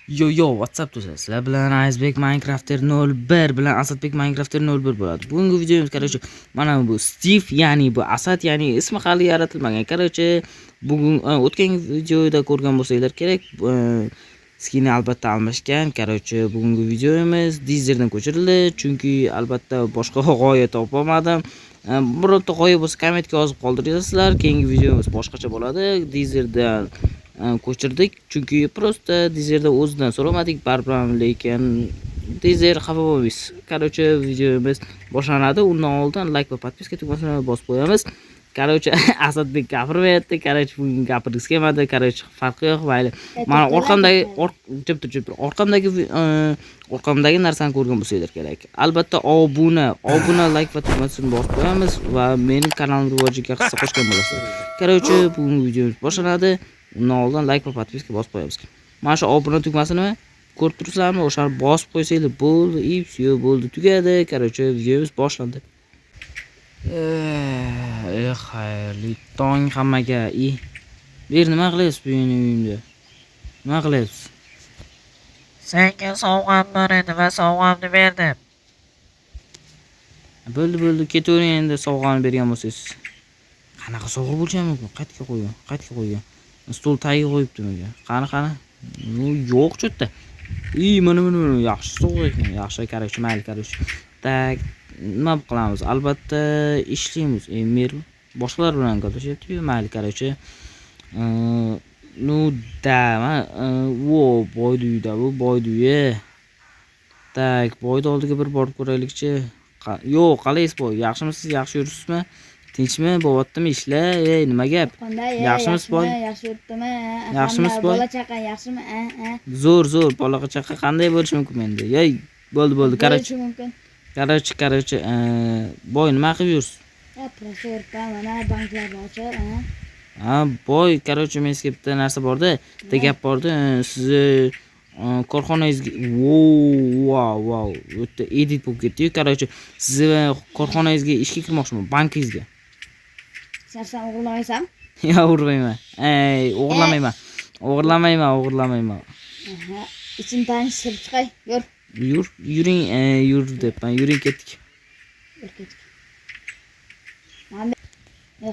Yo, WhatsApp do'stlar. Sizlar bilan Iceberg Minecrafter 01 bilan Asadbek Minecrafter 01 bo'ladi. Bugungi videomiz qarashchi, mana bu Steve, ya'ni bu Asad, ya'ni ismi hali yaratilmagan. Qarashchi, bugun o'tgan videoda ko'rgan bo'lsanglar kerak, skini albatta almashgan. Qarashchi, bugungi videomiz Dizerdan ko'chirildi, chunki albatta boshqa g'oya topolmadim. Birorta g'oya bo'lsa kommentga yozib qoldirasizlar. Keyingi videomiz boshqacha bo'ladi. Dizerdan ko'chirdik, chunki prosta Dizerda o'zidan so'ramadik, baribir lekin Dizer xafa bo'lmaysiz. Qarashchi, videomiz boshlanadi. Undan oldin like va podpiska tugmasini bosib qo'yamiz. Qarashchi, Asadbek gapirmayapti. Qarashchi, bugun gapirgisi kelmadi. Qarashchi, farqi yo'q, mayli. Mana orqamdagi narsani ko'rgan bo'lsanglar kerak. Albatta obuna, like va tugmasini bosib qo'yamiz va mening kanalim rivojiga hissa qo'shgan bo'lasiz. Qarashchi, bugun videomiz boshlanadi. Undan oldin like va podpiska bosib qo'yamiz. Mana shu obuna tugmasini ko'rib turibsizlarmi? O'shani bosib qo'ysanglar bo'ldi, все, bo'ldi, tugadi. Qarashchi, videomiz boshlandi. Xayrli tong hammaga. Bir nima qilyapsiz bu uyimda? Nima qilyapsiz? Senga sovg'am bor edi va sovg'amni berdim. Bo'ldi, ketavering endi sovg'ani bergan bo'lsangiz. Qanaqa sovg'a bo'lishi mumkin? Qaytga qo'ygan. Stol tagiga qo'yibdi menga. Qani. Yo'q cho'tta. Mana yaxshi sovg'a ekan. Yaxshi, qarashchi, mayli qarashchi. Tak, nima qilamiz? Albatta ishlaymiz. Mer boshqalar bilan gaplashyapti-yu, mayli qarashchi. Boydi uyda, bu boydi uyi. Tak, boydi oldiga bir borib ko'raylikchi. Yo'q, qalaysiz boy? Yaxshimisiz? Yaxshi yuribsizmi? Tinchmi? Bo'lyaptimi ishlar? Nima gap? Yaxshimisiz boy? Yaxshi yuribdimi? Yaxshimisiz boy? Bola chaqa yaxshimi? Zo'r, bola chaqa qanday bo'lishi mumkin endi? Bo'ldi, qarashchi. Qarashchi, boy nima qilib yursiz? Prokurorda mana banklarni ochar, Boy, qarashchi, men sizga bitta narsa borda, bitta gap borda, sizni korxonangizga wow, o'ta edit bo'lib ketdi-yu, qarashchi, sizni korxonangizga ishga kirmoqchiman, bankingizga. Sen o'g'irlamaysan? Yo'q, urmayman. O'g'irlamayman. Ichini tanishtirib chiqay, Yuring debman. Yuring, ketdik. Mana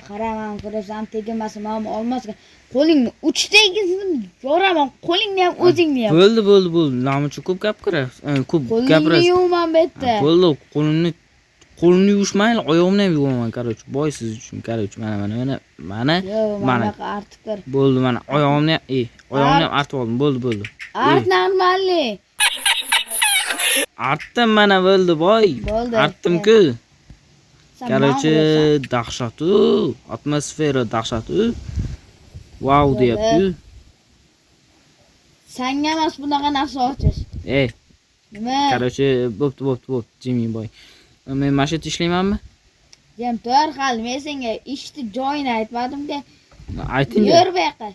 qara, men ko'rsam tegmasin, men olmasga. Qo'lingni uch tegizdim, yo'raman, qo'lingni ham o'zingni ham. Bo'ldi. Nima uchun ko'p gapirasiz? Ko'p gapirasiz. Qo'lingni yuvaman bu yerda. Bo'ldi, qo'limni yuvishmayli, oyog'imni ham yuvaman, qarashchi. Boy siz uchun, qarashchi, mana. Mana artib ko'r. Bo'ldi, mana oyog'imni ham artib oldim. Bo'ldi. Art normalniy. Artdim mana, bo'ldi boy. Artdim-ku. Qarashchi, dahshatu, atmosfera dahshatu. Wow deyapti. Senga emas bunaqa narsa ochish. Nima? Qarashchi, bo'pti, jiming boy. Men mana shu yerda ishlaymanmi? Jam tur, hali men senga ishni joyini aytmadim-da. Ayting. Yur bu yoqqa.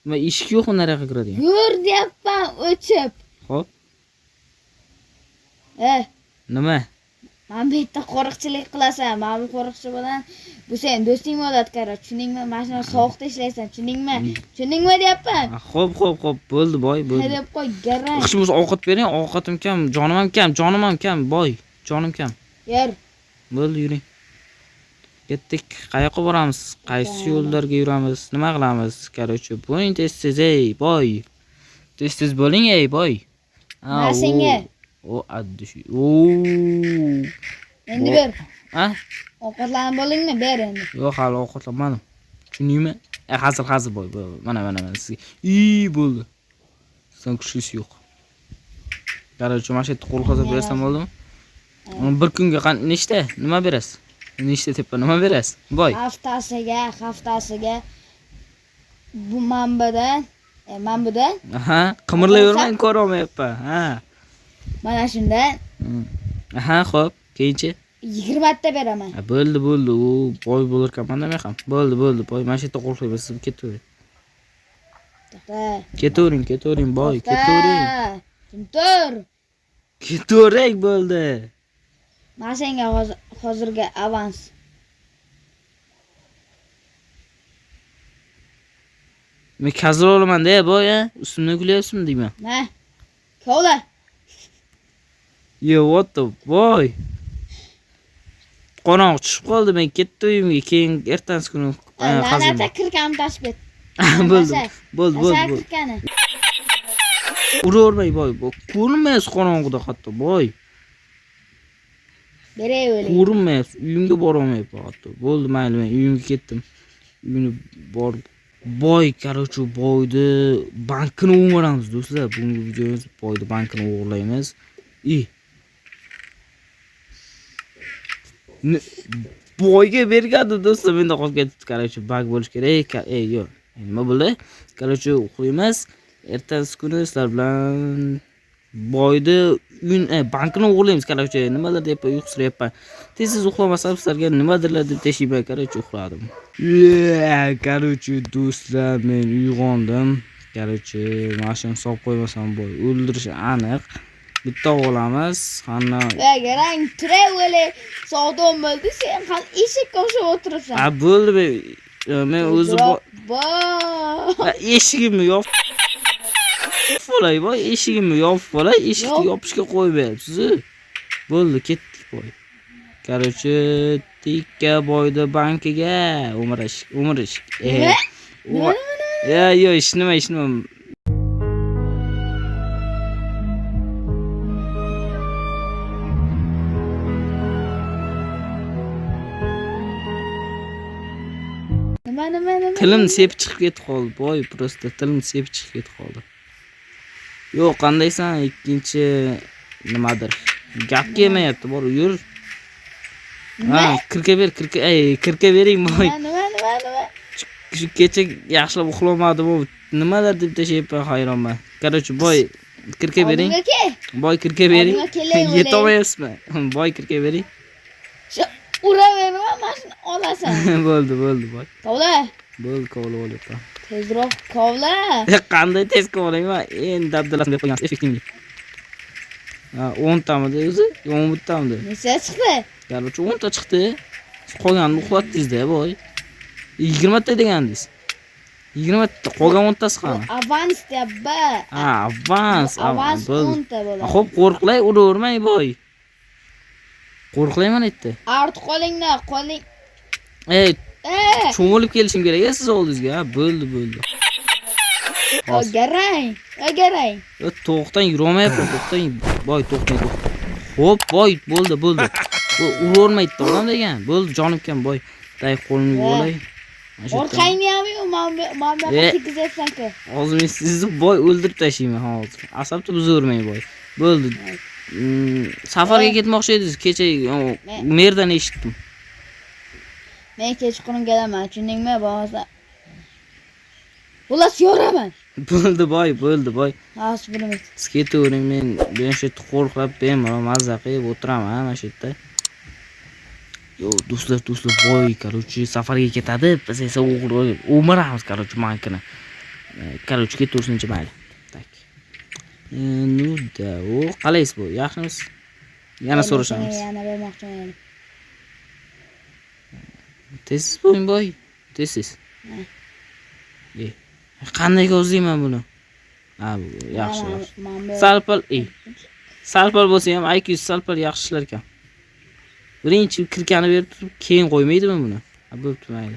Nima ishki yo'q, nariyoqqa kiradigan? Yur deyapman, o'chib. Xo'p. Nima? Men bu yerda qo'riqchilik qilasan. Men bu qo'riqchi bilan bu sen do'sting bo'ladi, qaror. Tushuningmi? Mashina sovuqda ishlaysan, tushuningmi deyapman. Xo'p, bo'ldi boy, bo'ldi. Deb qo'y, garang. Qish ovqat bering, ovqatim kam, jonim ham kam, boy, jonim kam. Yur. Bo'ldi, yuring. Ketdik. Qayoqqa boramiz? Qaysi yo'llarga yuramiz? Nima qilamiz? Qarashchi, bo'ling tez, boy. Tez bo'ling, boy. Men senga. Addish. Endi ber. Ovqatlanib bo'lingmi? Ber endi. Yo'q, hali ovqatlanmadim. Tushundingmi? Hozir boy. Mana sizga. Bo'ldi. Sen kuchisi yo'q. Qarashchi, mana shu yerda qo'l qazab bersam bo'ldimi? Bir kunga nechta? Nima berasiz? Nechta teppa nima berasiz? Boy. Haftasiga bu manbadan. Qimirlayvermang, ko'rolmayapman. Mana shundan. Xo'p, keyinchi 20 ta beraman. Bo'ldi. Boy bo'lar ekanman men ham. Bo'ldi, boy. Mana shu yerda qo'l qo'yib siz ketavering. Ketavering, boy, ketavering. Tur. Ketavering, bo'ldi. Men senga hozirga avans. Men kazir olaman-da, boy, ustimdan kulyapsizmi deyman. Kovla. Yo, what the boy? Qorong'i tushib qoldi, men ketdim uyimga, keyin ertasi kuni La'nata kirkani tashib ket. Bo'ldi. Kirkani. Uravermay boy. Ko'rinmaysiz qorong'ida hatto boy. Beray o'ling. Ko'rinmaysiz, uyimga bora olmayapman hatto. Bo'ldi, mayli, men uyimga ketdim. Uyini borib boy, короче, boyni bankini o'g'iramiz do'stlar. Bugungi videomiz boyni bankini o'g'irlaymiz. Boyga bergandi do'stlar, menda qolib ketdi. Короче, bug bo'lish kerak. Yo'q. Nima bo'ldi? Короче, o'qiymiz. Ertasi kuni sizlar bilan boyni bankini o'g'irlaymiz. Короче, nimalar deb uyqusiryapman. Tez uxlamasam sizlarga nimadirlar deb tashiyman. Короче, uxladim. Короче, do'stlar, men uyg'ondim. Короче, mashina solib qo'ymasam boy o'ldirishi aniq. Bitta olamiz. Qanday? Garang travel savdo bo'ldi, sen hal eshikka o'xshab o'tiribsan. Bo'ldi, men o'zi eshigimni yopib bo'lay boy, eshigimni yopib bo'lay, eshikni yopishga qo'ymayapsiz. Bo'ldi, ketdik boy. Короче, tikka boyda bankiga umrish. Yo, ish nima. Nima? Tilim sepib chiqib ketib qoldi boy, просто tilim sepib chiqib ketib qoldi. Yo'q, qandaysan? Ikkinchi nimadir. Gap kelmayapti, bor, yur. Kirka bering boy. Nima? Shu kecha yaxshilab uxlamadim, nimalar deb tashayapman, hayronman. Короче, boy, kirka bering. Boy, kirka bering. Yetolmayapsizmi? Boy, kirka bering. Uraverma, mashina olasan. Bo'ldi boy. Kovla. Bo'ldi, kovla olyapman. Tezroq kovla. Qanday tez kovlayman? Endi dabdalasini deb qo'ygansiz, effektivli. 10 tamidi o'zi, 11 tamidi. Necha chiqdi? Короче, 10 ta chiqdi. Qolganini uxlatdingiz-da, boy. 20 ta degandingiz. 20 ta, qolgan 10 tasi qani? Avans deyapti. Avans 10 ta bo'ladi. Xo'p, qo'rqlay, uravermang, boy. Qo'rqlayman aytdi. Arti qo'ling. Cho'milib kelishim kerak siz oldingizga. Bo'ldi. Garang. To'xtang, yurolmayapman, to'xtang. Boy, to'xtang. Xo'p, boy, bo'ldi. Bu uravermaydi odam degan. Bo'ldi, jonimkan boy. Tay qo'lni yuvolay. Orqangni ham mana tegizyapsan-ku. Hozir men sizni boy o'ldirib tashlayman hozir. Asabni buzavermang boy. Bo'ldi. Safarga ketmoqchi edingiz, kecha merdan eshitdim. Men kechqurun kelaman, tushundingmi? Bo'lmasa Xullas yoraman. Bo'ldi boy. Bilmayman. Siz ketavering, men bu yerda qo'rqib bemalol mazza qilib o'tiraman mana shu yerda. Yo, do'stlar, boy, короче, safarga ketadi. Biz esa o'miramiz, короче, bankini. Короче, ketaversinchi mayli. Tak. Qalaysiz bu? Yaxshimisiz? Yana so'rashamiz. Yana bermoqchiman. Tez bo'ling boy. Tez. Qanday yozayman buni? Yaxshi. Salpal bo'lsa ham IQ salpal yaxshi ishlar ekan. Birinchi kirkani berib turib, keyin qo'ymaydimi buni? Bo'pti, mayli.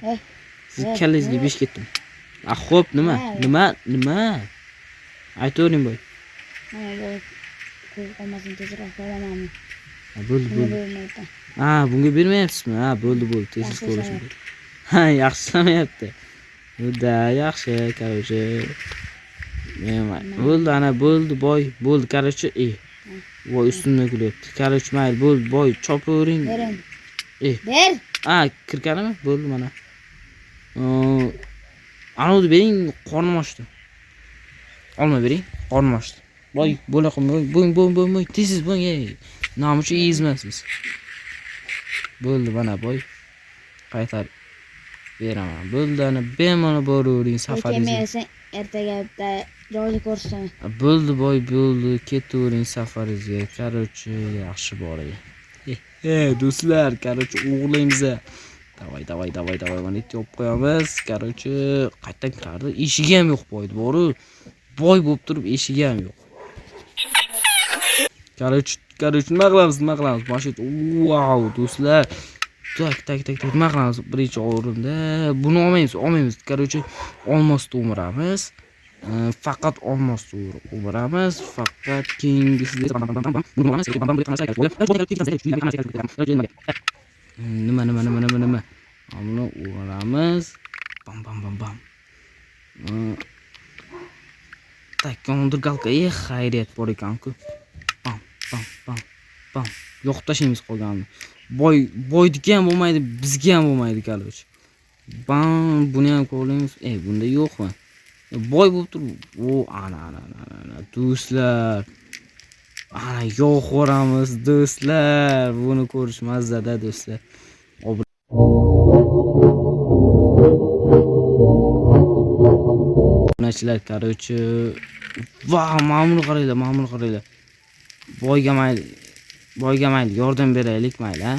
Siz kallangizga besh ketdim. Xo'p, nima? Aytavering boy. Olmasin, tezroq qo'yamanmi? Bo'ldi. Bunga bermayapsizmi? Bo'ldi, tez ko'rishim. Yaxshi ishlamayapti. Juda yaxshi, короче. Bo'ldi boy. Bo'ldi, короче, voy, ustimdan kulyapti. Короче, mayli, bo'ldi boy, chopavering. Ber. Kirkanimi? Bo'ldi mana. Anavni bering, qornim ochdi. Olma bering, qornim ochdi. Boy, bo'la qolmang. Bo'ng, tez bo'ng, Nomuchi ezmasiz. Bo'ldi mana boy. Qaytarib beraman. Bo'ldi, ana bemalol boravering safaringizga. Sen ertaga bitta joyni ko'rsatam. Bo'ldi boy, ketavering safaringizga. Короче, yaxshi boring. Do'stlar, короче, o'g'irlaymiz. Davay, mana yerga olib qo'yamiz. Короче, qaytdan kirardi. Eshigi ham yo'q boy, boru. Boy bo'lib turib eshigi ham yo'q. Короче, nima qilamiz? Mana shu wow, do'stlar. Tak. Nima qilamiz? Birinchi o'rinda buni olmaymiz. Короче, olmosni o'miramiz. Faqat olmosni o'miramiz. Faqat keyingisida nima. Buni o'miramiz. Bam. Tak, kondirgalka xayriyat bor ekan-ku. Bam. Yo'q tashlaymiz qolganini. Boyniki ham bo'lmaydi, bizga ham bo'lmaydi, короче. Bam, buni ham qo'yamiz. Bunda yo'qmi? Boy bo'lib turib, ana. Do'stlar. Ana yo'q ko'ramiz, do'stlar. Buni ko'rish mazada, do'stlar. Obunachilar, короче, ma'mur qaranglar. Boyga mayli, yordam beraylik mayli, ha.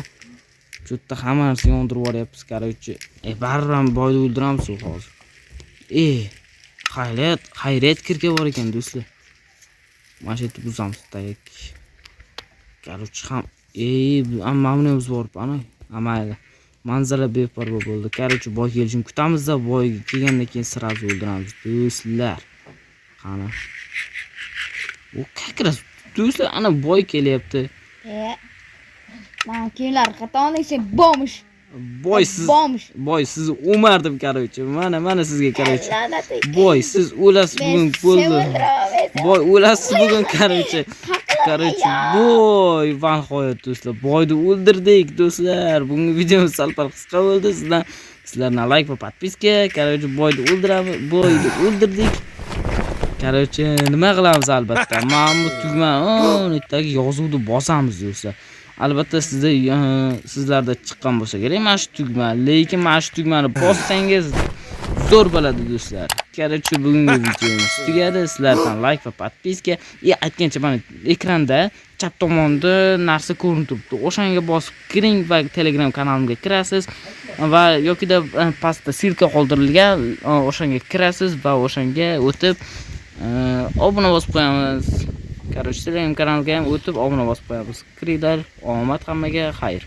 Shu yerda hamma narsani yondirib yuboryapmiz, короче. Baribir boyni o'ldiramiz hozir. Xayriyat kirga bor ekan, do'stlar. Mana shu yerda buzamiz, tak. Короче, mana buni borib, ana, mayli. Manzara beparvo bo'ldi. Короче, boy kelishini kutamiz-da, boy kelgandan keyin sirazi o'ldiramiz, do'stlar. Qani. Как раз do'stlar, ana boy kelyapti. Mana kiyimlar qatoni sen bomish. Boy siz o'mardim, короче. Mana sizga, короче. Boy siz o'lasiz bugun bo'ldi. Boy o'lasiz bugun, короче. Boy, nihoyat do'stlar, boyni o'ldirdik, do'stlar. Bugungi videomiz sal-pal qisqa bo'ldi. Sizlardan like va podpiska. Короче, boyni o'ldirdik. Короче, nima qilamiz albatta? Mana bu tugmani yozuvni bosamiz, do'stlar. Albatta sizlarda chiqqan bo'lsa kerak mana shu tugma, lekin mana shu tugmani bossangiz zo'r bo'ladi, do'stlar. Короче, bugungi videomiz tugadi. Sizlardan like va podpiska. Aytgancha mana ekranda chap tomonda narsa ko'rinib turibdi. O'shanga bosib kiring va Telegram kanalimga kirasiz va yokida pastda silka qoldirilgan, o'shanga kirasiz va o'shanga o'tib obuna bosib qo'yamiz. Короче, Telegram kanaliga ham o'tib obuna bosib qo'yamiz. Kiringlar, omad hammaga, xayr.